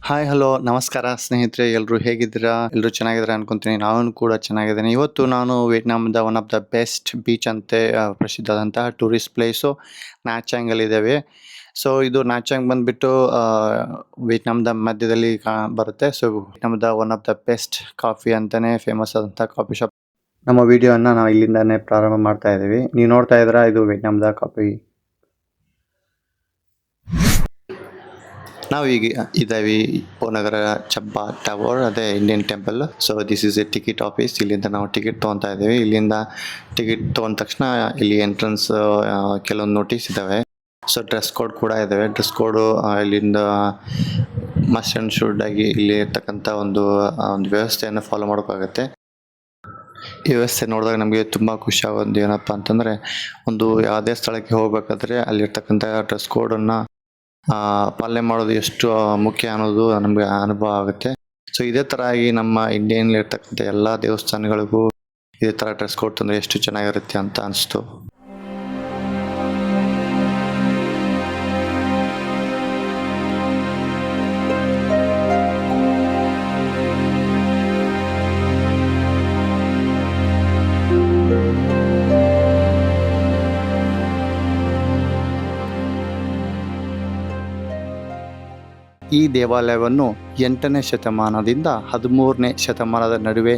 Hi hello ನಮಸ್ಕಾರ ಸ್ನೇಹಿತರೆ, ಎಲ್ಲರೂ ಹೇಗಿದ್ದೀರಾ? ಎಲ್ಲರೂ ಚೆನ್ನಾಗಿದ್ದೀರಾ ಅನ್ಕೊಂತೀನಿ. ನಾನು ಕೂಡ ಚೆನ್ನಾಗಿದ್ದೀನಿ. ಇವತ್ತು ನಾನು ವಿಯೆಟ್ನಾಂದ one of the best beach ಅಂತೆ ಪ್ರಸಿದ್ಧವಾದಂತಹ ಟೂರಿಸ್ಟ್ ಪ್ಲೇಸು ನ್ಯಾಚಾಂಗಲ್ಲಿ ಇದ್ದೇವೆ. ಸೊ ಇದು ನ್ಯಾಚಾಂಗ್ ಬಂದ್ಬಿಟ್ಟು ವಿಯೆಟ್ನಾಂದ ಮಧ್ಯದಲ್ಲಿ ಬರುತ್ತೆ. ಸೊ ವಿಯೆಟ್ನಾಂದ one of the best coffee ಅಂತಾನೆ ಫೇಮಸ್ ಆದಂಥ ಕಾಫಿ ಶಾಪ್. ನಮ್ಮ ವಿಡಿಯೋನ ನಾವು ಇಲ್ಲಿಂದಾನೇ ಪ್ರಾರಂಭ ಮಾಡ್ತಾ ಇದ್ದೀವಿ. ನೀವು ನೋಡ್ತಾ ಇದ್ದೀರಾ, ಇದು ವಿಯೆಟ್ನಾಂದ ಕಾಫಿ. ನಾವು ಈಗ ಇದ್ದೀವಿ ಪೋನಗರ ಚಬ್ಬಾ ಟವರ್, ಅದೇ Indian temple. So this is A ticket office. ಇಲ್ಲಿಂದ ನಾವು ಟಿಕೆಟ್ ತೊಗೊತಾ ಇದ್ದೀವಿ. ಇಲ್ಲಿಂದ ಟಿಕೆಟ್ ತೊಗೊಂಡ ತಕ್ಷಣ ಇಲ್ಲಿ ಎಂಟ್ರೆನ್ಸ್ ಕೆಲವೊಂದು ನೋಟಿಸ್ ಇದ್ದಾವೆ. ಸೊ ಡ್ರೆಸ್ ಕೋಡ್ ಕೂಡ ಇದ್ದಾವೆ. ಡ್ರೆಸ್ ಕೋಡು ಇಲ್ಲಿಂದ ಮಸ್ಟ್ ಆ್ಯಂಡ್ ಶುಡ್ ಆಗಿ ಇಲ್ಲಿ ಇರ್ತಕ್ಕಂಥ ಒಂದು ವ್ಯವಸ್ಥೆಯನ್ನು ಫಾಲೋ ಮಾಡೋಕ್ಕಾಗತ್ತೆ. ಈ ವ್ಯವಸ್ಥೆ ನೋಡಿದಾಗ ನಮಗೆ ತುಂಬ ಖುಷಿ ಆಗೋದು ಏನಪ್ಪ ಅಂತಂದರೆ, ಒಂದು ಯಾವುದೇ ಸ್ಥಳಕ್ಕೆ ಹೋಗಬೇಕಾದ್ರೆ ಅಲ್ಲಿರ್ತಕ್ಕಂಥ ಡ್ರೆಸ್ ಕೋಡನ್ನು ಪಾಲನೆ ಮಾಡೋದು ಎಷ್ಟು ಮುಖ್ಯ ಅನ್ನೋದು ನಮಗೆ ಅನುಭವ ಆಗುತ್ತೆ. ಸೊ ಇದೇ ಥರ ಆಗಿ ನಮ್ಮ ಇಂಡಿಯನ್ಲಿರ್ತಕ್ಕಂಥ ಎಲ್ಲ ದೇವಸ್ಥಾನಗಳಿಗೂ ಇದೇ ಥರ ಡ್ರೆಸ್ ಕೋಡ್ ತಂದರೆ ಎಷ್ಟು ಚೆನ್ನಾಗಿರುತ್ತೆ ಅಂತ ಅನಿಸ್ತು. ಈ ದೇವಾಲಯವನ್ನು 8ನೇ ಶತಮಾನದಿಂದ 13ನೇ ಶತಮಾನದ ನಡುವೆ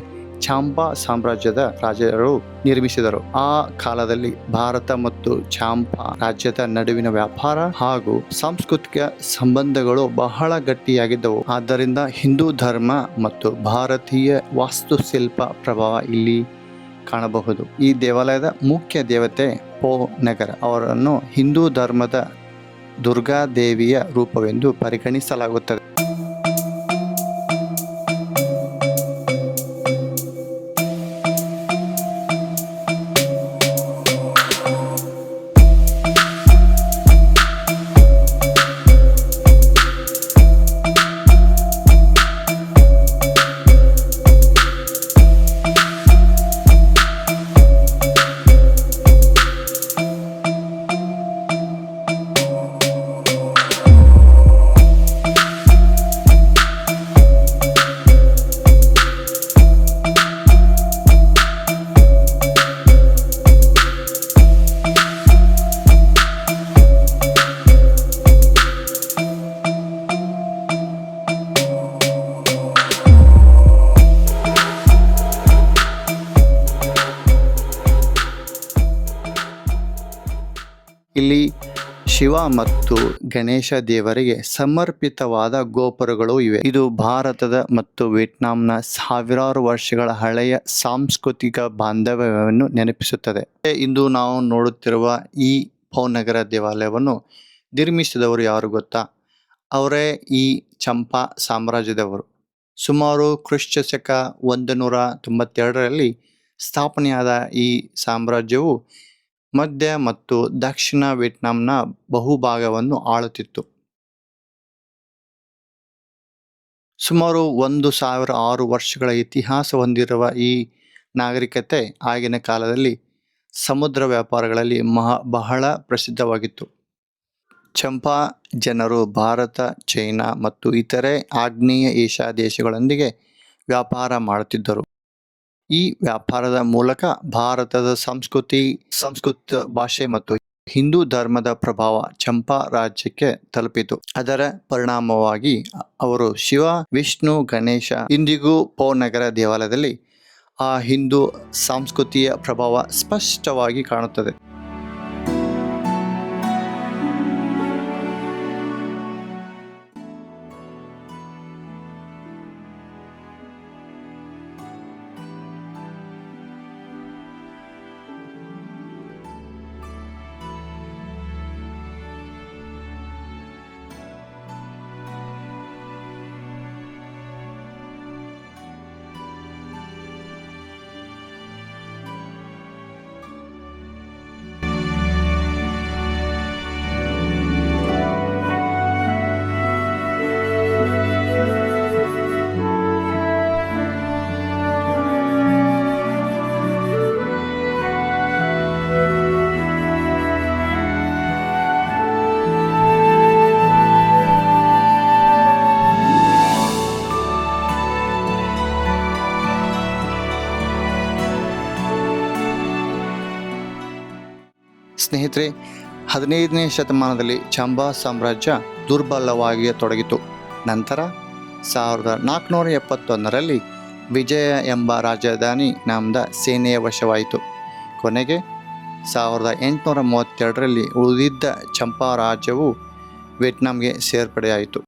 ಚಾಂಪಾ ಸಾಮ್ರಾಜ್ಯದ ರಾಜರು ನಿರ್ಮಿಸಿದರು. ಆ ಕಾಲದಲ್ಲಿ ಭಾರತ ಮತ್ತು ಚಾಂಪಾ ರಾಜ್ಯದ ನಡುವಿನ ವ್ಯಾಪಾರ ಹಾಗೂ ಸಾಂಸ್ಕೃತಿಕ ಸಂಬಂಧಗಳು ಬಹಳ ಗಟ್ಟಿಯಾಗಿದ್ದವು. ಆದ್ದರಿಂದ ಹಿಂದೂ ಧರ್ಮ ಮತ್ತು ಭಾರತೀಯ ವಾಸ್ತುಶಿಲ್ಪ ಪ್ರಭಾವ ಇಲ್ಲಿ ಕಾಣಬಹುದು. ಈ ದೇವಾಲಯದ ಮುಖ್ಯ ದೇವತೆ ಪೋ ನಗರ ಅವರನ್ನು ಹಿಂದೂ ಧರ್ಮದ ದುರ್ಗಾದೇವಿಯ ರೂಪವೆಂದು ಪರಿಗಣಿಸಲಾಗುತ್ತದೆ. ಇಲ್ಲಿ ಶಿವ ಮತ್ತು ಗಣೇಶ ದೇವರಿಗೆ ಸಮರ್ಪಿತವಾದ ಗೋಪುರಗಳು ಇವೆ. ಇದು ಭಾರತದ ಮತ್ತು ವಿಯೆಟ್ನಾಂನ ಸಾವಿರಾರು ವರ್ಷಗಳ ಹಳೆಯ ಸಾಂಸ್ಕೃತಿಕ ಬಾಂಧವ್ಯವನ್ನು ನೆನಪಿಸುತ್ತದೆ. ಇಂದು ನಾವು ನೋಡುತ್ತಿರುವ ಈ ಪೌನಗರ ದೇವಾಲಯವನ್ನು ನಿರ್ಮಿಸಿದವರು ಯಾರು ಗೊತ್ತಾ? ಅವರೇ ಈ ಚಂಪಾ ಸಾಮ್ರಾಜ್ಯದವರು. ಸುಮಾರು ಕ್ರಿಸ್ತಶಕ 192ರಲ್ಲಿ ಸ್ಥಾಪನೆಯಾದ ಈ ಸಾಮ್ರಾಜ್ಯವು ಮಧ್ಯ ಮತ್ತು ದಕ್ಷಿಣ ವಿಯೆಟ್ನಾಂನ ಬಹುಭಾಗವನ್ನು ಆಳುತ್ತಿತ್ತು. ಸುಮಾರು 1006 ವರ್ಷಗಳ ಇತಿಹಾಸ ಹೊಂದಿರುವ ಈ ನಾಗರಿಕತೆ ಆಗಿನ ಕಾಲದಲ್ಲಿ ಸಮುದ್ರ ವ್ಯಾಪಾರಗಳಲ್ಲಿ ಬಹಳ ಪ್ರಸಿದ್ಧವಾಗಿತ್ತು. ಚಂಪಾ ಜನರು ಭಾರತ, ಚೈನಾ ಮತ್ತು ಇತರೆ ಆಗ್ನೇಯ ಏಷ್ಯಾ ದೇಶಗಳೊಂದಿಗೆ ವ್ಯಾಪಾರ ಮಾಡುತ್ತಿದ್ದರು. ಈ ವ್ಯಾಪಾರದ ಮೂಲಕ ಭಾರತದ ಸಂಸ್ಕೃತ ಭಾಷೆ ಮತ್ತು ಹಿಂದೂ ಧರ್ಮದ ಪ್ರಭಾವ ಚಂಪಾ ರಾಜ್ಯಕ್ಕೆ ತಲುಪಿತು. ಅದರ ಪರಿಣಾಮವಾಗಿ ಅವರು ಶಿವ, ವಿಷ್ಣು, ಗಣೇಶ ಇಂದಿಗೂ ಪೌನಗರ ದೇವಾಲಯದಲ್ಲಿ ಆ ಹಿಂದೂ ಸಂಸ್ಕೃತಿಯ ಪ್ರಭಾವ ಸ್ಪಷ್ಟವಾಗಿ ಕಾಣುತ್ತದೆ. ಸ್ನೇಹಿತರೆ, 15ನೇ ಶತಮಾನದಲ್ಲಿ ಚಂಬಾ ಸಾಮ್ರಾಜ್ಯ ದುರ್ಬಲವಾಗಿ ತೊಡಗಿತು. ನಂತರ 1471ರಲ್ಲಿ ವಿಜಯ ಎಂಬ ರಾಜಧಾನಿ ನಾಮದ ಸೇನೆಯ ವಶವಾಯಿತು. ಕೊನೆಗೆ 1832ರಲ್ಲಿ ಉಳಿದಿದ್ದ ಚಂಪಾ ರಾಜ್ಯವು ವಿಯೆಟ್ನಾಂಗೆ ಸೇರ್ಪಡೆಯಾಯಿತು.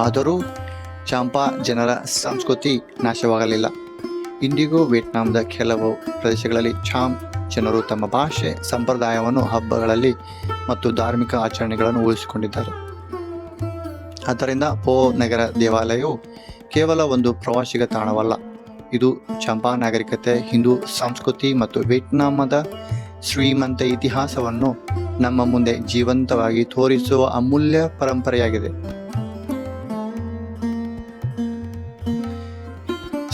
ಆದರೂ ಚಂಪಾ ಜನರ ಸಂಸ್ಕೃತಿ ನಾಶವಾಗಲಿಲ್ಲ. ಇಂದಿಗೂ ವಿಯೆಟ್ನಾಂದ ಕೆಲವು ಪ್ರದೇಶಗಳಲ್ಲಿ ಚಾಮ್ ಜನರು ತಮ್ಮ ಭಾಷೆ, ಸಂಪ್ರದಾಯವನ್ನು, ಹಬ್ಬಗಳಲ್ಲಿ ಮತ್ತು ಧಾರ್ಮಿಕ ಆಚರಣೆಗಳನ್ನು ಉಳಿಸಿಕೊಂಡಿದ್ದಾರೆ. ಆದ್ದರಿಂದ ಪೋ ನಗರ ದೇವಾಲಯವು ಕೇವಲ ಒಂದು ಪ್ರವಾಸಿಗ ತಾಣವಲ್ಲ, ಇದು ಚಂಪಾ ನಾಗರಿಕತೆ, ಹಿಂದೂ ಸಂಸ್ಕೃತಿ ಮತ್ತು ವಿಯೆಟ್ನಾಮದ ಶ್ರೀಮಂತ ಇತಿಹಾಸವನ್ನು ನಮ್ಮ ಮುಂದೆ ಜೀವಂತವಾಗಿ ತೋರಿಸುವ ಅಮೂಲ್ಯ ಪರಂಪರೆಯಾಗಿದೆ.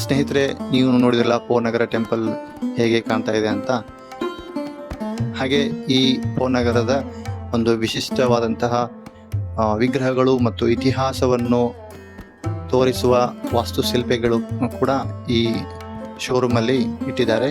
ಸ್ನೇಹಿತರೆ, ನೀವು ನೋಡಿದ್ರಲ್ಲ ಪೋ ನಗರ ಟೆಂಪಲ್ ಹೇಗೆ ಕಾಣ್ತಾ ಇದೆ ಅಂತ. ಹಾಗೆ ಈ ಪೋ ನಗರದ ಒಂದು ವಿಶಿಷ್ಟವಾದಂತಹ ವಿಗ್ರಹಗಳು ಮತ್ತು ಇತಿಹಾಸವನ್ನು ತೋರಿಸುವ ವಾಸ್ತುಶಿಲ್ಪಿಗಳು ಕೂಡ ಈ ಶೋರೂಮಲ್ಲಿ ಇಟ್ಟಿದ್ದಾರೆ.